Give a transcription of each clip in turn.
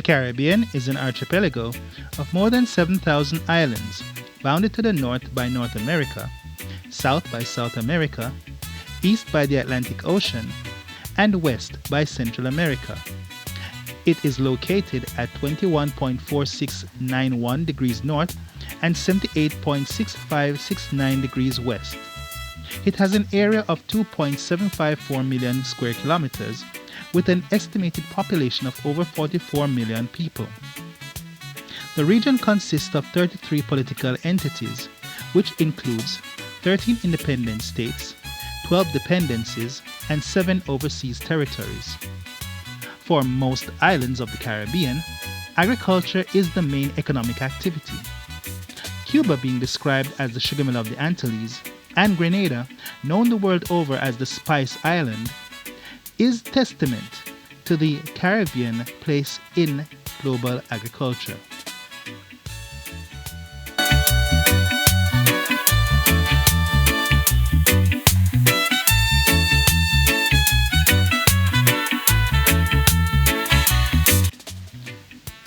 Caribbean is an archipelago of more than 7,000 islands, bounded to the north by North America, south by South America, east by the Atlantic Ocean, and west by Central America. It is located at 21.4691 degrees north and 78.6569 degrees west. It has an area of 2.754 million square kilometers with an estimated population of over 44 million people. The region consists of 33 political entities, which includes 13 independent states, 12 dependencies, and 7 overseas territories. For most islands of the Caribbean, agriculture is the main economic activity. Cuba being described as the sugar mill of the Antilles, and Grenada, known the world over as the Spice Island, is testament to the Caribbean place in global agriculture.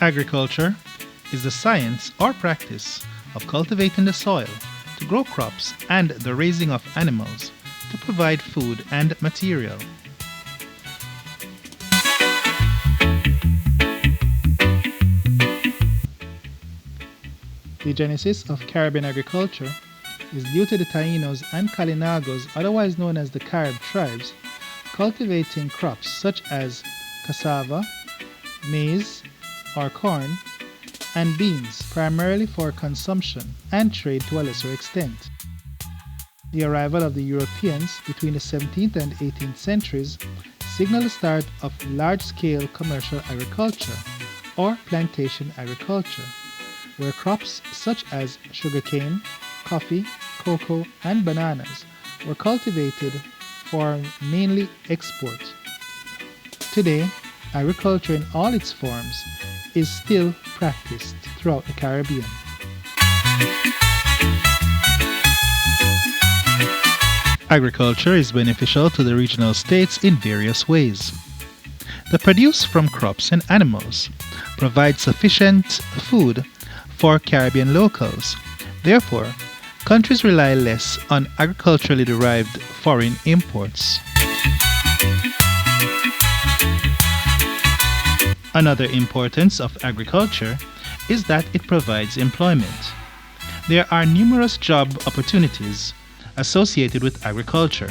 Agriculture is the science or practice of cultivating the soil to grow crops and the raising of animals to provide food and material. The genesis of Caribbean agriculture is due to the Taínos and Kalinagos, otherwise known as the Carib tribes, cultivating crops such as cassava, maize or corn, and beans, primarily for consumption and trade to a lesser extent. The arrival of the Europeans between the 17th and 18th centuries signaled the start of large-scale commercial agriculture or plantation agriculture, where crops such as sugarcane, coffee, cocoa, and bananas were cultivated for mainly export. Today, agriculture in all its forms is still practiced throughout the Caribbean. Agriculture is beneficial to the regional states in various ways. The produce from crops and animals provides sufficient food for Caribbean locals. Therefore, countries rely less on agriculturally derived foreign imports. Another importance of agriculture is that it provides employment. There are numerous job opportunities associated with agriculture.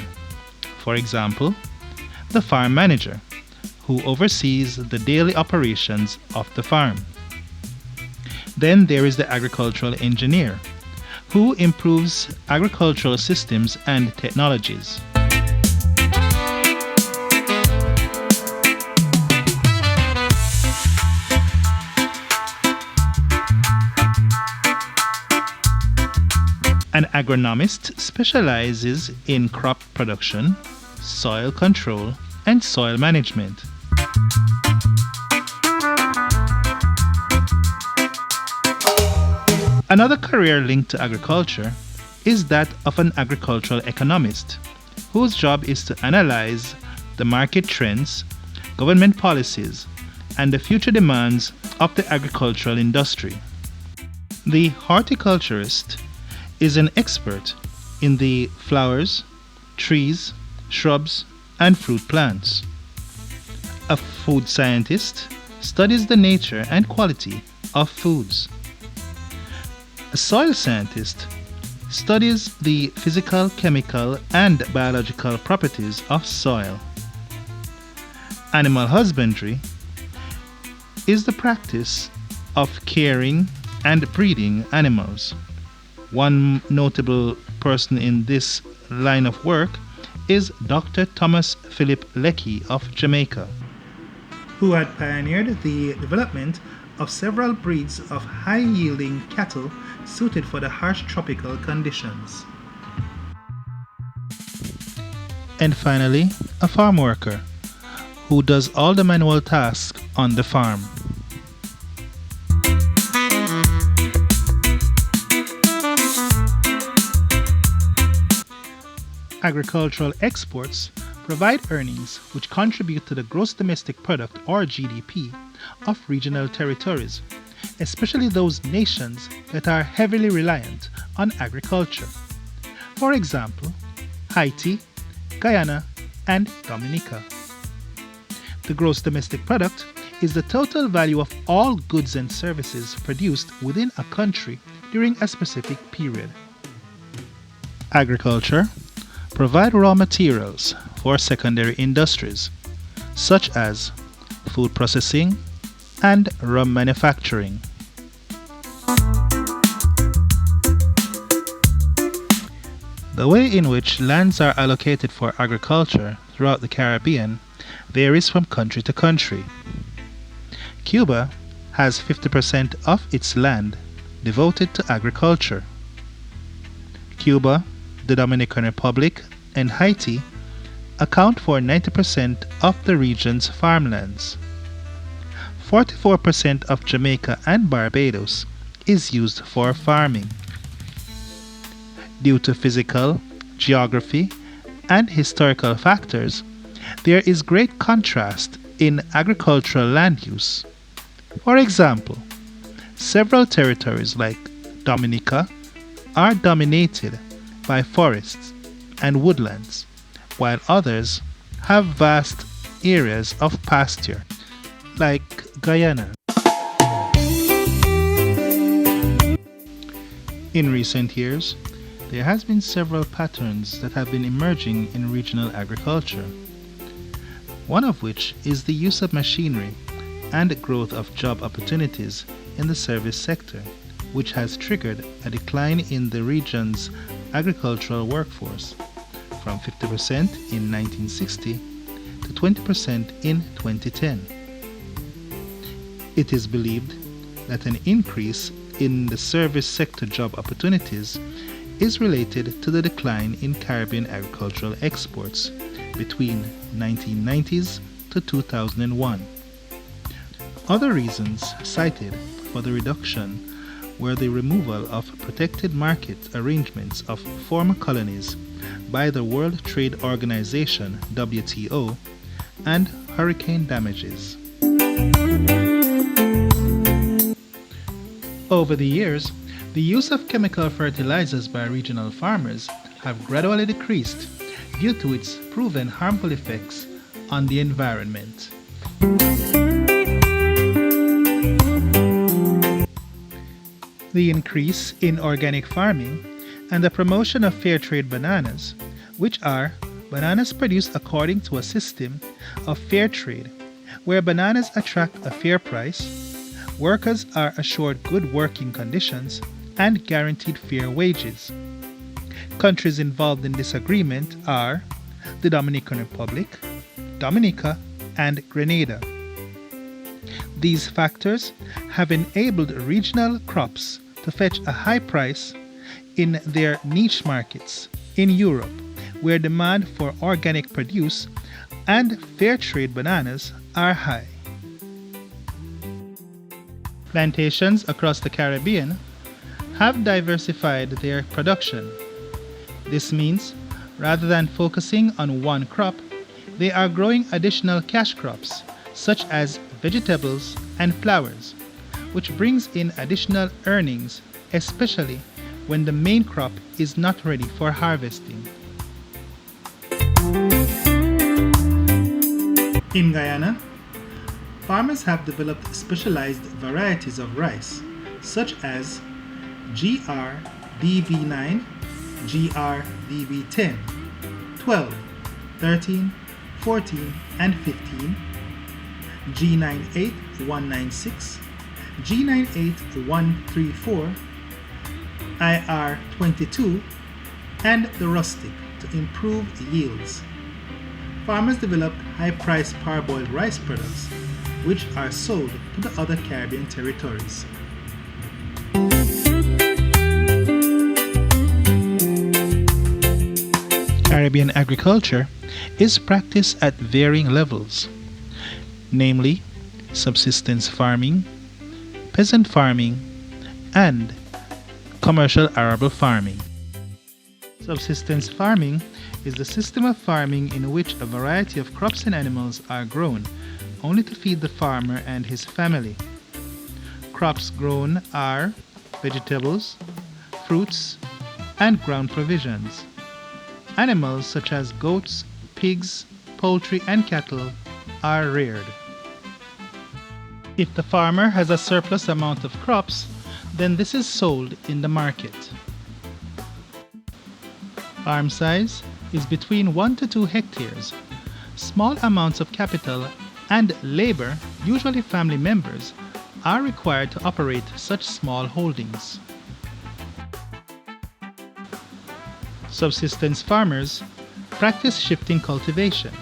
For example, the farm manager, who oversees the daily operations of the farm. Then there is the agricultural engineer, who improves agricultural systems and technologies. An agronomist specializes in crop production, soil control, and soil management. Another career linked to agriculture is that of an agricultural economist, whose job is to analyze the market trends, government policies, and the future demands of the agricultural industry. The horticulturist is an expert in the flowers, trees, shrubs, and fruit plants. A food scientist studies the nature and quality of foods. A soil scientist studies the physical, chemical, and biological properties of soil. Animal husbandry is the practice of caring and breeding animals. One notable person in this line of work is Dr. Thomas Philip Leckey of Jamaica, who had pioneered the development of several breeds of high-yielding cattle suited for the harsh tropical conditions. And finally, a farm worker, who does all the manual tasks on the farm. Agricultural exports provide earnings which contribute to the gross domestic product or GDP of regional territories, especially those nations that are heavily reliant on agriculture. For example, Haiti, Guyana, and Dominica. The gross domestic product is the total value of all goods and services produced within a country during a specific period. Agriculture provide raw materials for secondary industries such as food processing and rum manufacturing. The way in which lands are allocated for agriculture throughout the Caribbean varies from country to country. Cuba has 50% of its land devoted to agriculture. Cuba, the Dominican Republic, and Haiti account for 90% of the region's farmlands. 44% of Jamaica and Barbados is used for farming. Due to physical, geography, and historical factors, there is great contrast in agricultural land use. For example, several territories like Dominica are dominated by forests and woodlands, while others have vast areas of pasture, like Guyana. In recent years, there has been several patterns that have been emerging in regional agriculture, one of which is the use of machinery and growth of job opportunities in the service sector, which has triggered a decline in the region's agricultural workforce from 50% in 1960 to 20% in 2010. It is believed that an increase in the service sector job opportunities is related to the decline in Caribbean agricultural exports between 1990s to 2001. Other reasons cited for the reduction were the removal of protected market arrangements of former colonies by the World Trade Organization (WTO) and hurricane damages. Over the years, the use of chemical fertilizers by regional farmers have gradually decreased due to its proven harmful effects on the environment. The increase in organic farming and the promotion of fair trade bananas, which are bananas produced according to a system of fair trade, where bananas attract a fair price, workers are assured good working conditions, and guaranteed fair wages. Countries involved in this agreement are the Dominican Republic, Dominica, and Grenada. These factors have enabled regional crops to fetch a high price in their niche markets in Europe, where demand for organic produce and fair trade bananas are high. Plantations across the Caribbean have diversified their production. This means, rather than focusing on one crop, they are growing additional cash crops such as vegetables and flowers, which brings in additional earnings, especially when the main crop is not ready for harvesting. In Guyana, farmers have developed specialized varieties of rice, such as GRDV9, GRDV10, 12, 13, 14, and 15, G98196, G98134, IR22, and the rustic to improve yields. Farmers developed high-priced parboiled rice products, which are sold to the other Caribbean territories. Caribbean agriculture is practiced at varying levels, namely subsistence farming, peasant farming, and commercial arable farming. Subsistence farming is the system of farming in which a variety of crops and animals are grown only to feed the farmer and his family. Crops grown are vegetables, fruits, and ground provisions. Animals such as goats, pigs, poultry, and cattle are reared. If the farmer has a surplus amount of crops, then this is sold in the market. Farm size is between 1 to 2 hectares. Small amounts of capital and labor, usually family members, are required to operate such small holdings. Subsistence farmers practice shifting cultivation,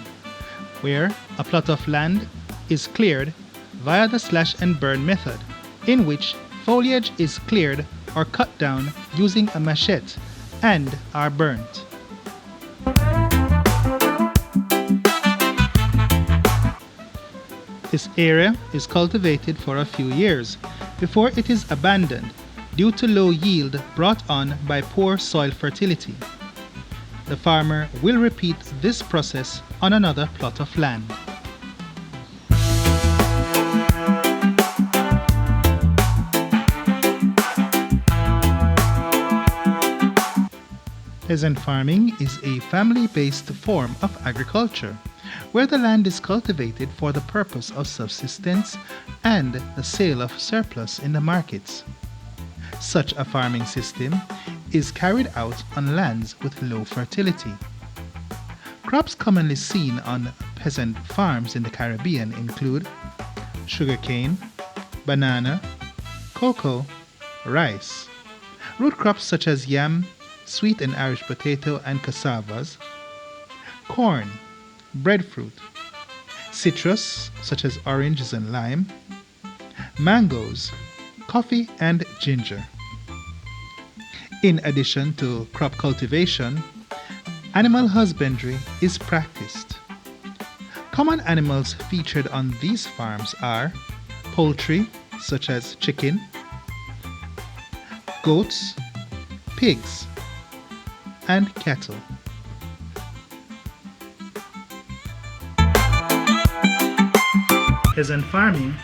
where a plot of land is cleared via the slash and burn method, in which foliage is cleared or cut down using a machete and are burnt. This area is cultivated for a few years before it is abandoned due to low yield brought on by poor soil fertility. The farmer will repeat this process on another plot of land. Peasant farming is a family-based form of agriculture, where the land is cultivated for the purpose of subsistence and the sale of surplus in the markets. Such a farming system is carried out on lands with low fertility. Crops commonly seen on peasant farms in the Caribbean include sugarcane, banana, cocoa, rice, root crops such as yam, sweet and Irish potato and cassavas, corn, breadfruit, citrus such as oranges and lime, mangoes, coffee and ginger. In addition to crop cultivation, animal husbandry is practiced. Common animals featured on these farms are poultry such as chicken, goats, pigs, and cattle. Peasant farming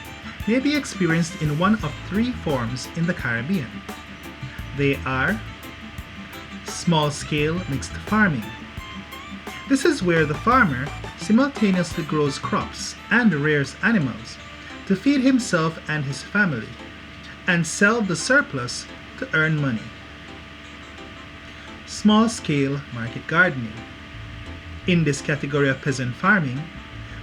may be experienced in one of 3 forms in the Caribbean. They are small-scale mixed farming. This is where the farmer simultaneously grows crops and rears animals to feed himself and his family and sell the surplus to earn money. Small-scale market gardening. In this category of peasant farming,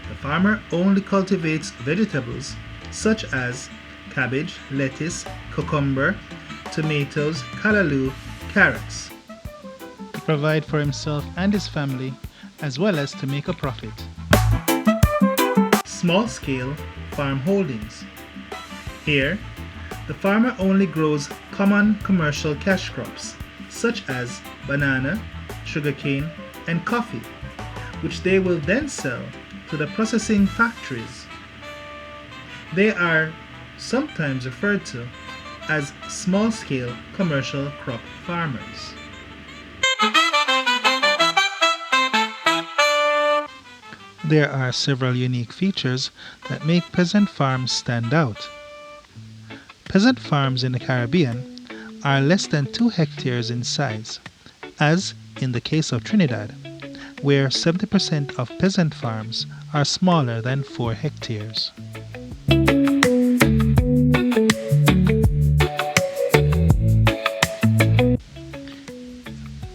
the farmer only cultivates vegetables such as cabbage, lettuce, cucumber, tomatoes, callaloo, carrots, to provide for himself and his family as well as to make a profit. Small-scale farm holdings. Here, the farmer only grows common commercial cash crops such as banana, sugarcane, and coffee, which they will then sell to the processing factories. They are sometimes referred to as small-scale commercial crop farmers. There are several unique features that make peasant farms stand out. Peasant farms in the Caribbean are less than 2 hectares in size, as in the case of Trinidad, where 70% of peasant farms are smaller than 4 hectares.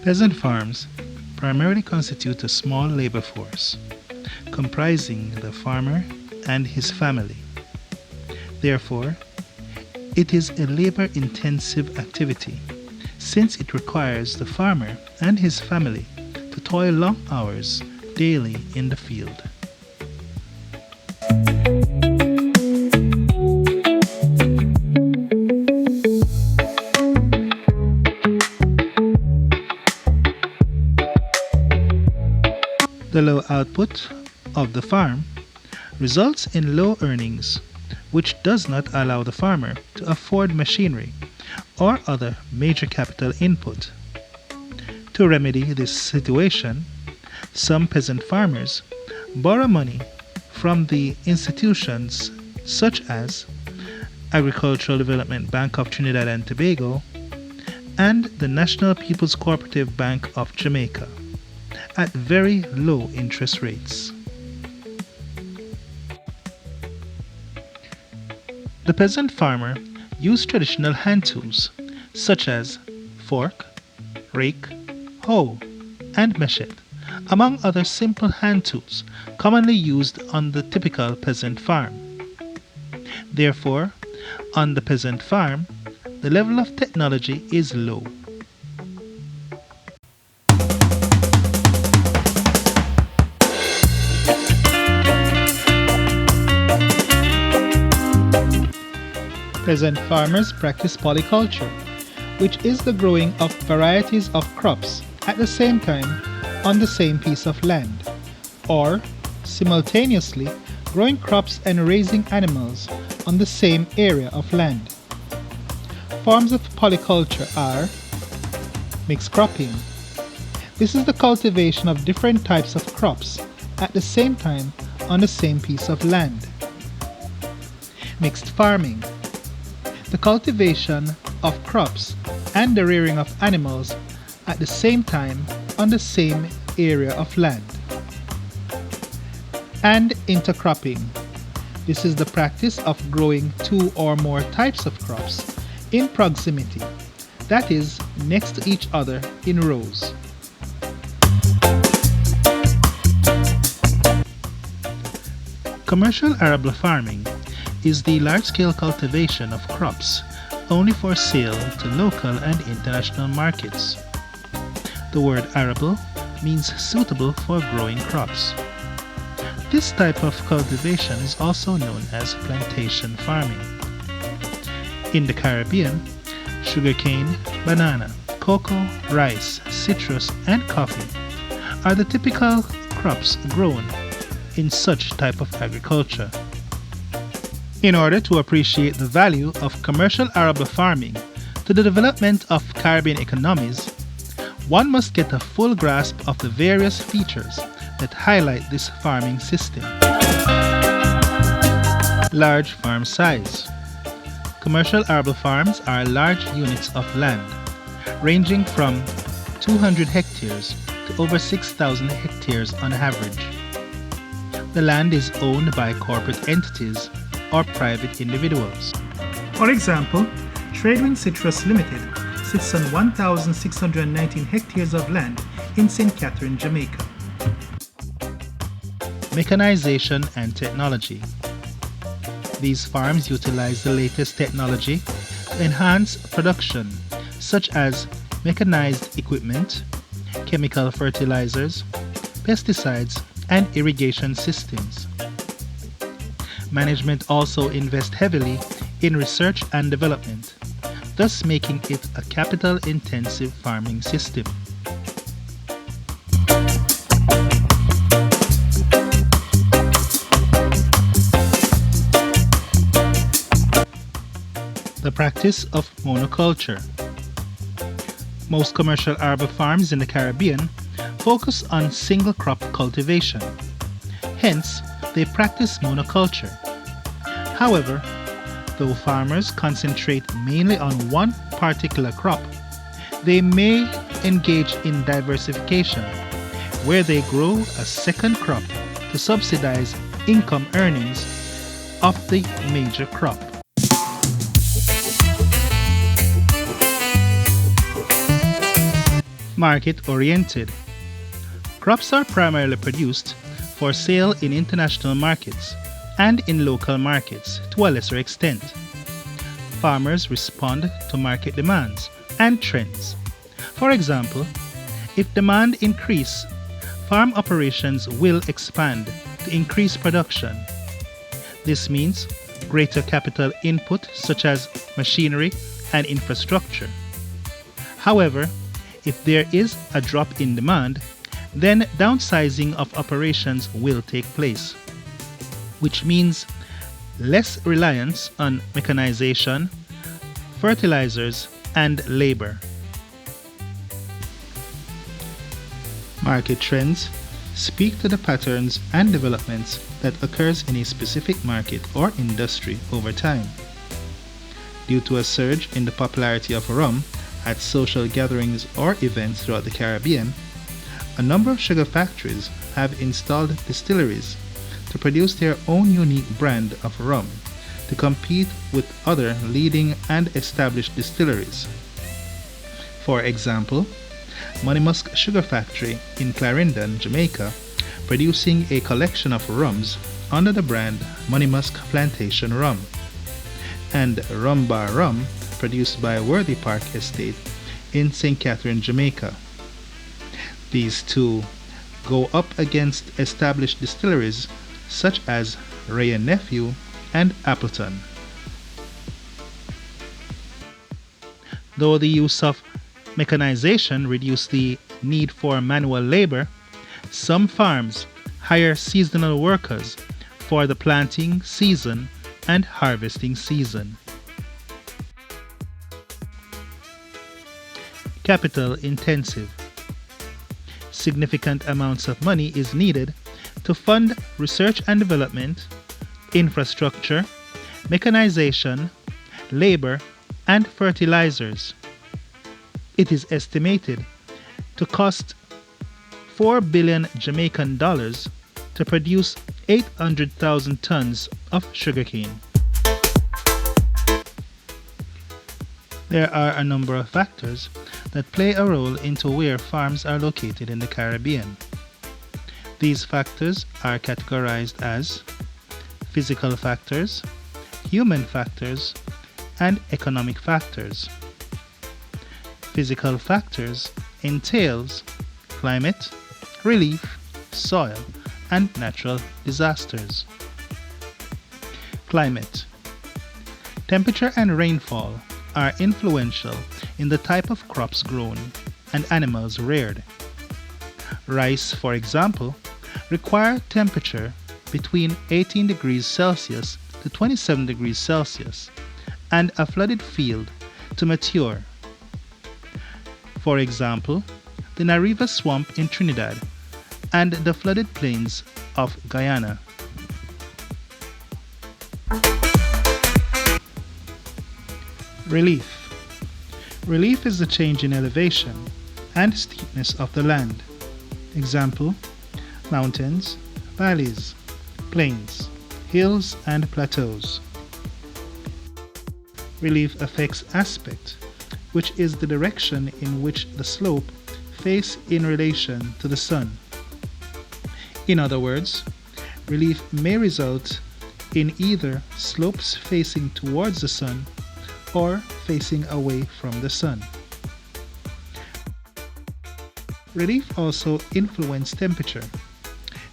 Peasant farms primarily constitute a small labor force, comprising the farmer and his family. Therefore, it is a labor-intensive activity, since it requires the farmer and his family to toil long hours daily in the field. The low output of the farm results in low earnings, which does not allow the farmer to afford machinery or other major capital input. To remedy this situation, some peasant farmers borrow money from the institutions such as Agricultural Development Bank of Trinidad and Tobago and the National People's Cooperative Bank of Jamaica at very low interest rates. The peasant farmer used traditional hand tools such as fork, rake, hoe, and machete, among other simple hand tools commonly used on the typical peasant farm. Therefore, on the peasant farm, the level of technology is low. Peasant farmers practice polyculture, which is the growing of varieties of crops at the same time on the same piece of land, or simultaneously growing crops and raising animals on the same area of land. Forms of polyculture are mixed cropping. This is the cultivation of different types of crops at the same time on the same piece of land. Mixed farming. The cultivation of crops and the rearing of animals at the same time on the same area of land. And intercropping. This is the practice of growing two or more types of crops in proximity, that is, next to each other in rows. Commercial arable farming is the large-scale cultivation of crops only for sale to local and international markets. The word arable means suitable for growing crops. This type of cultivation is also known as plantation farming. In the Caribbean, sugarcane, banana, cocoa, rice, citrus, and coffee are the typical crops grown in such type of agriculture. In order to appreciate the value of commercial arable farming to the development of Caribbean economies, one must get a full grasp of the various features that highlight this farming system. Large farm size. Commercial arable farms are large units of land, ranging from 200 hectares to over 6,000 hectares on average. The land is owned by corporate entities or private individuals. For example, Tradewind Citrus Limited sits on 1,619 hectares of land in St. Catherine, Jamaica. Mechanization and technology. These farms utilize the latest technology to enhance production, such as mechanized equipment, chemical fertilizers, pesticides, and irrigation systems. Management also invests heavily in research and development, thus making it a capital-intensive farming system. The practice of monoculture. Most commercial arable farms in the Caribbean focus on single crop cultivation. Hence, they practice monoculture. However, though farmers concentrate mainly on one particular crop, they may engage in diversification, where they grow a second crop to subsidize income earnings of the major crop. Market-oriented. Crops are primarily produced for sale in international markets and in local markets to a lesser extent. Farmers respond to market demands and trends. For example, if demand increases, farm operations will expand to increase production. This means greater capital input such as machinery and infrastructure. However, if there is a drop in demand, then downsizing of operations will take place, which means less reliance on mechanization, fertilizers, and labor. Market trends, speak to the patterns and developments that occurs in a specific market or industry over time. Due to a surge in the popularity of rum at social gatherings or events throughout the Caribbean, a number of sugar factories have installed distilleries to produce their own unique brand of rum to compete with other leading and established distilleries. For example, Monimusk Sugar Factory in Clarendon, Jamaica, producing a collection of rums under the brand Monimusk Plantation Rum, and Rum Bar Rum, produced by Worthy Park Estate in St. Catherine, Jamaica. These two go up against established distilleries such as Ray and Nephew and Appleton. Though the use of mechanization reduced the need for manual labor, some farms hire seasonal workers for the planting season and harvesting season. Capital intensive. Significant amounts of money is needed to fund research and development, infrastructure, mechanization, labor, and fertilizers. It is estimated to cost 4 billion Jamaican dollars to produce 800,000 tons of sugarcane. There are a number of factors that play a role into where farms are located in the Caribbean. These factors are categorized as physical factors, human factors, and economic factors. Physical factors entails climate, relief, soil, and natural disasters. Climate. Temperature and rainfall are influential in the type of crops grown and animals reared. Rice, for example, require temperature between 18 degrees Celsius to 27 degrees Celsius and a flooded field to mature. For example, the Nariva Swamp in Trinidad and the flooded plains of Guyana. Relief. Relief is the change in elevation and steepness of the land. Example, mountains, valleys, plains, hills, and plateaus. Relief affects aspect, which is the direction in which the slope face in relation to the sun. In other words, relief may result in either slopes facing towards the sun or facing away from the sun. Relief also influences temperature,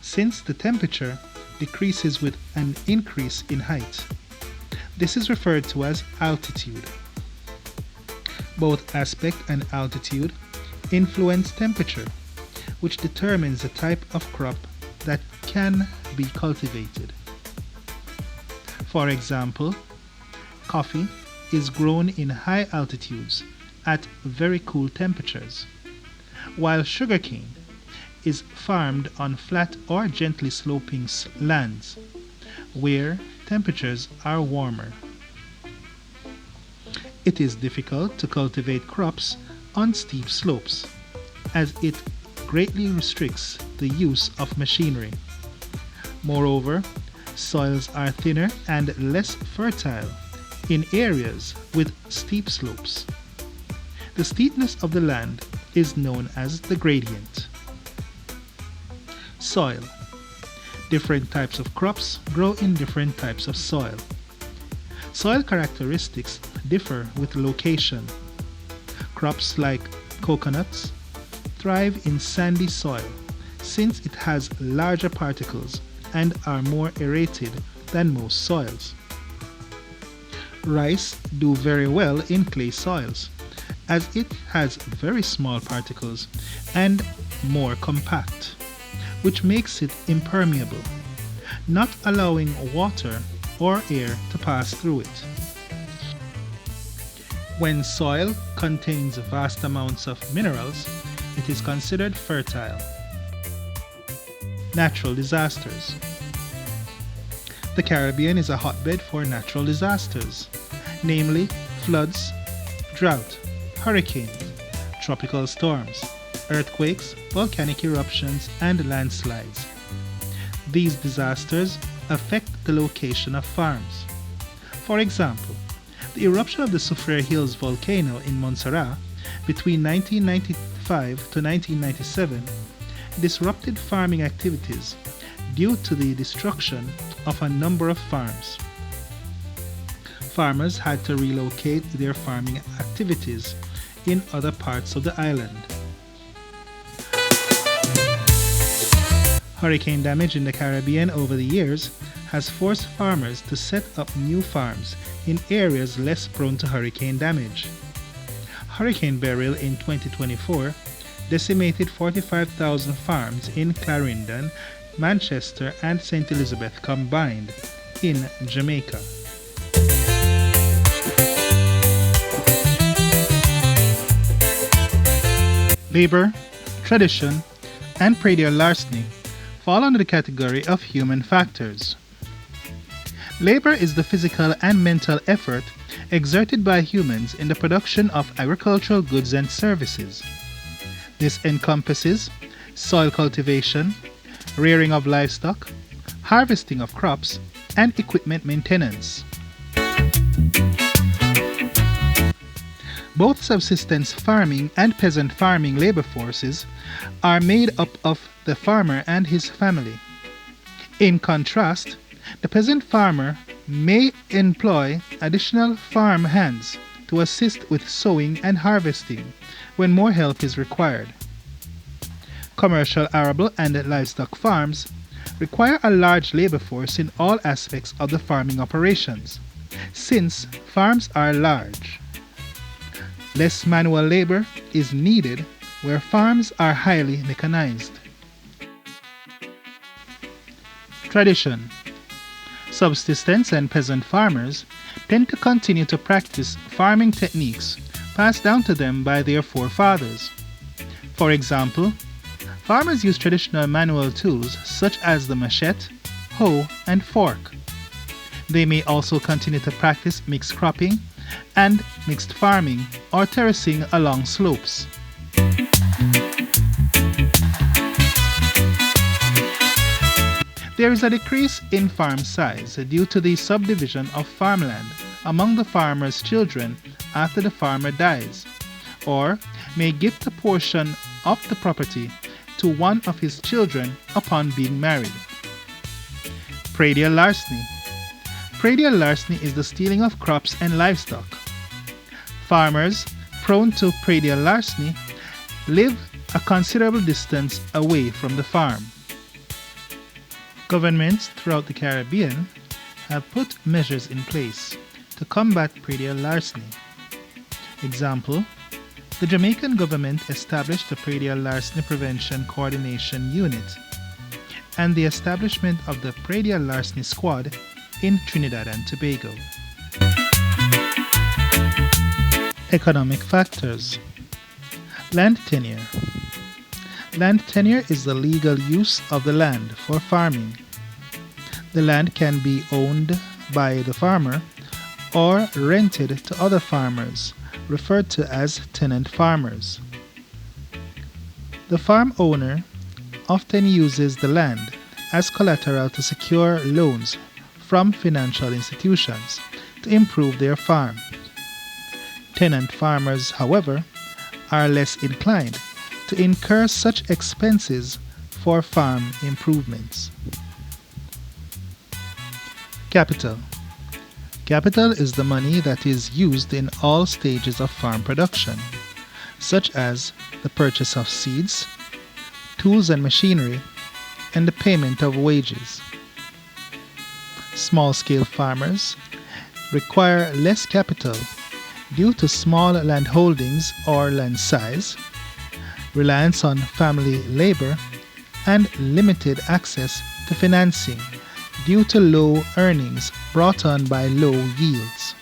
since the temperature decreases with an increase in height. This is referred to as altitude. Both aspect and altitude influence temperature, which determines the type of crop that can be cultivated. For example, coffee is grown in high altitudes at very cool temperatures, while sugarcane is farmed on flat or gently sloping lands where temperatures are warmer. It is difficult to cultivate crops on steep slopes, as it greatly restricts the use of machinery. Moreover, soils are thinner and less fertile in areas with steep slopes. The steepness of the land is known as the gradient. Soil. Different types of crops grow in different types of soil. Soil characteristics differ with location. Crops like coconuts thrive in sandy soil since it has larger particles and are more aerated than most soils. Rice do very well in clay soils as it has very small particles and more compact, which makes it impermeable, not allowing water or air to pass through it. When soil contains vast amounts of minerals, it is considered fertile. Natural disasters. The Caribbean is a hotbed for natural disasters, namely floods, drought, hurricanes, tropical storms, earthquakes, volcanic eruptions, and landslides. These disasters affect the location of farms. For example, the eruption of the Soufriere Hills volcano in Montserrat between 1995 to 1997 disrupted farming activities due to the destruction of a number of farms. Farmers had to relocate their farming activities in other parts of the island. Hurricane damage in the Caribbean over the years has forced farmers to set up new farms in areas less prone to hurricane damage. Hurricane Beryl in 2024 decimated 45,000 farms in Clarendon, Manchester, and St. Elizabeth combined in Jamaica. Labor, tradition, and predial larceny fall under the category of human factors. Labor is the physical and mental effort exerted by humans in the production of agricultural goods and services. This encompasses soil cultivation, rearing of livestock, harvesting of crops, and equipment maintenance. Both subsistence farming and peasant farming labor forces are made up of the farmer and his family. In contrast, the peasant farmer may employ additional farm hands to assist with sowing and harvesting when more help is required. Commercial arable and livestock farms require a large labor force in all aspects of the farming operations, since farms are large. Less manual labor is needed where farms are highly mechanized. Tradition. Subsistence and peasant farmers tend to continue to practice farming techniques passed down to them by their forefathers. For example, farmers use traditional manual tools such as the machete, hoe, and fork. They may also continue to practice mixed cropping and mixed farming or terracing along slopes. There is a decrease in farm size due to the subdivision of farmland among the farmer's children after the farmer dies, or may gift a portion of the property to one of his children upon being married. Predial larceny. Predial larceny is the stealing of crops and livestock. Farmers prone to predial larceny live a considerable distance away from the farm. Governments throughout the Caribbean have put measures in place to combat predial larceny. Example, the Jamaican government established the Predial Larceny Prevention Coordination Unit and the establishment of the Predial Larceny Squad in Trinidad and Tobago. Economic factors. Land tenure. Land tenure is the legal use of the land for farming. The land can be owned by the farmer or rented to other farmers, referred to as tenant farmers. The farm owner often uses the land as collateral to secure loans from financial institutions to improve their farm. Tenant farmers, however, are less inclined to incur such expenses for farm improvements. Capital. Capital is the money that is used in all stages of farm production, such as the purchase of seeds, tools and machinery, and the payment of wages. Small-scale farmers require less capital due to small land holdings or land size, reliance on family labor, and limited access to financing due to low earnings brought on by low yields.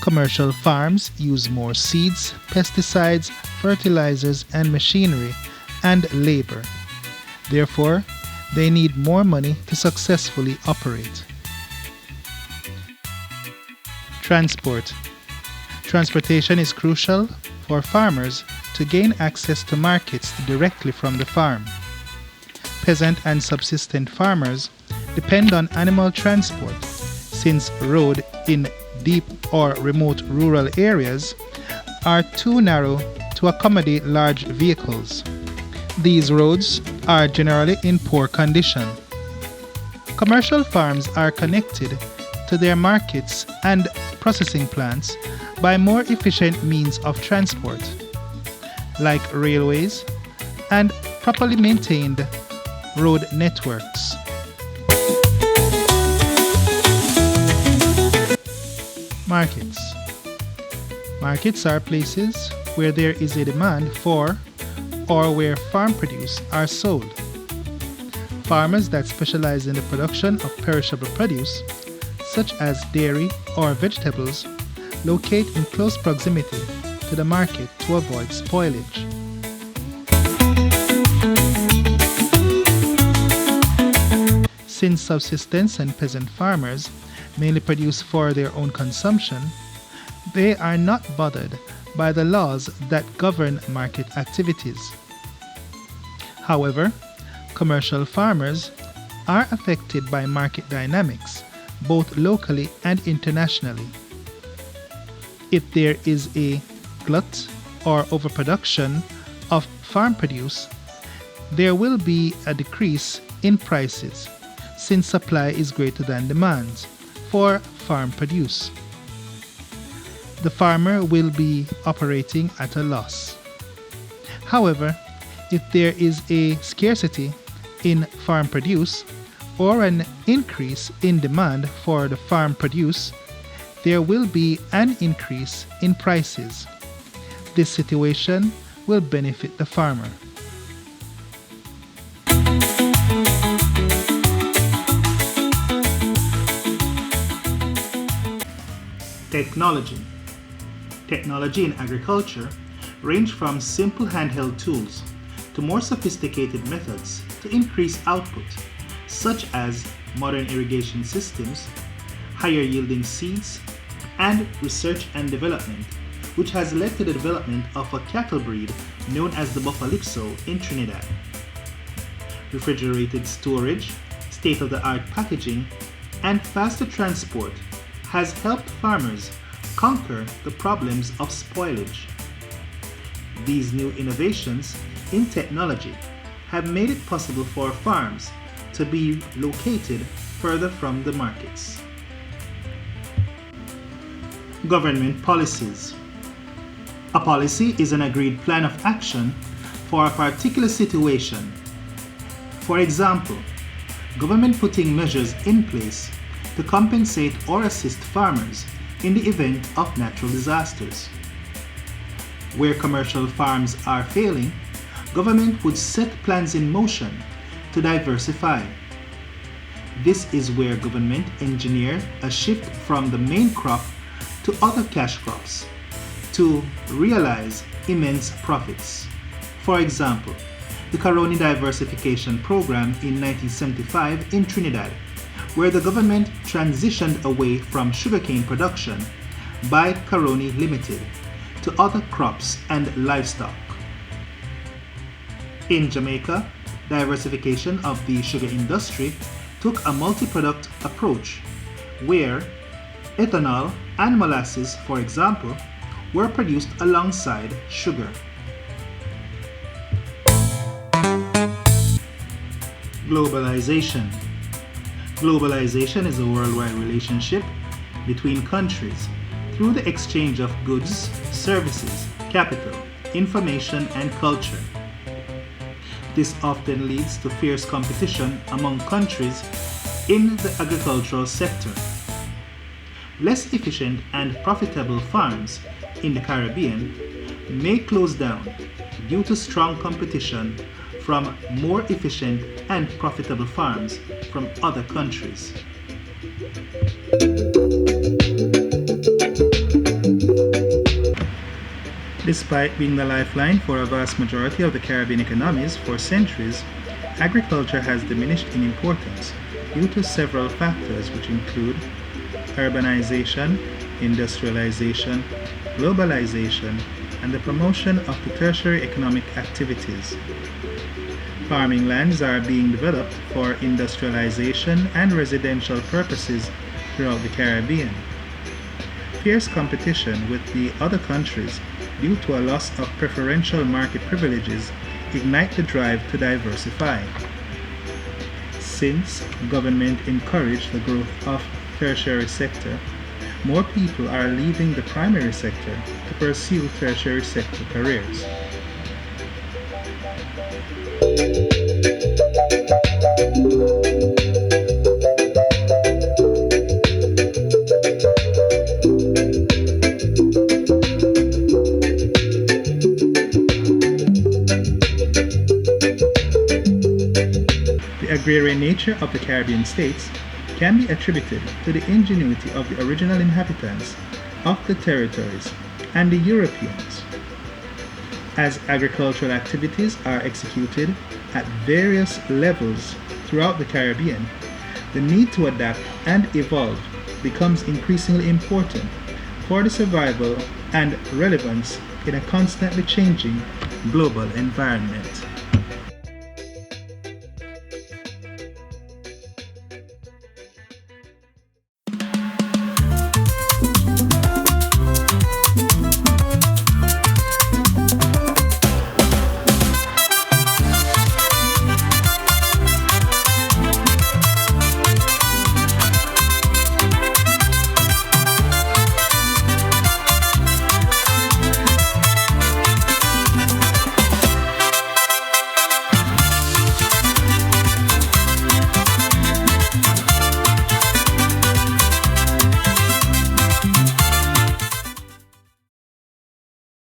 Commercial farms use more seeds, pesticides, fertilizers, and machinery and labor Therefore, they need more money to successfully operate. Transport. Transportation is crucial for farmers to gain access to markets directly from the farm. Peasant and subsistence farmers depend on animal transport since roads in deep or remote rural areas are too narrow to accommodate large vehicles. These roads are generally in poor condition. Commercial farms are connected to their markets and processing plants by more efficient means of transport, like railways and properly maintained road networks. Markets. Markets are places where there is a demand for or where farm produce are sold. Farmers that specialize in the production of perishable produce, such as dairy or vegetables, locate in close proximity to the market to avoid spoilage. Since subsistence and peasant farmers mainly produce for their own consumption, they are not bothered by the laws that govern market activities. However, commercial farmers are affected by market dynamics, both locally and internationally. If there is a glut or overproduction of farm produce, there will be a decrease in prices since supply is greater than demand for farm produce. The farmer will be operating at a loss. However, if there is a scarcity in farm produce or an increase in demand for the farm produce, there will be an increase in prices. This situation will benefit the farmer. Technology. Technology in agriculture range from simple handheld tools to more sophisticated methods to increase output, such as modern irrigation systems, higher yielding seeds, and research and development, which has led to the development of a cattle breed known as the Buffalixo in Trinidad. Refrigerated storage, state-of-the-art packaging, and faster transport has helped farmers conquer the problems of spoilage. These new innovations in technology have made it possible for farms to be located further from the markets. Government policies. A policy is an agreed plan of action for a particular situation. For example, government putting measures in place to compensate or assist farmers in the event of natural disasters. Where commercial farms are failing, government would set plans in motion to diversify. This is where government engineers a shift from the main crop to other cash crops to realize immense profits. For example, the Caroni Diversification Program in 1975 in Trinidad, where the government transitioned away from sugarcane production by Caroni Limited to other crops and livestock. In Jamaica, diversification of the sugar industry took a multi-product approach, where ethanol and molasses, for example, were produced alongside sugar. Globalization. Globalization is a worldwide relationship between countries through the exchange of goods, services, capital, information, and culture. This often leads to fierce competition among countries in the agricultural sector. Less efficient and profitable farms in the Caribbean may close down due to strong competition from more efficient and profitable farms from other countries. Despite being the lifeline for a vast majority of the Caribbean economies for centuries, Agriculture has diminished in importance due to several factors which include urbanization, industrialization, globalization, and the promotion of the tertiary economic activities. Farming lands are being developed for industrialization and residential purposes throughout the Caribbean. Fierce competition with the other countries due to a loss of preferential market privileges ignite the drive to diversify. Since government encouraged the growth of tertiary sector, more people are leaving the primary sector to pursue tertiary sector careers. The agrarian nature of the Caribbean states can be attributed to the ingenuity of the original inhabitants of the territories and the Europeans. As agricultural activities are executed at various levels throughout the Caribbean, the need to adapt and evolve becomes increasingly important for the survival and relevance in a constantly changing global environment.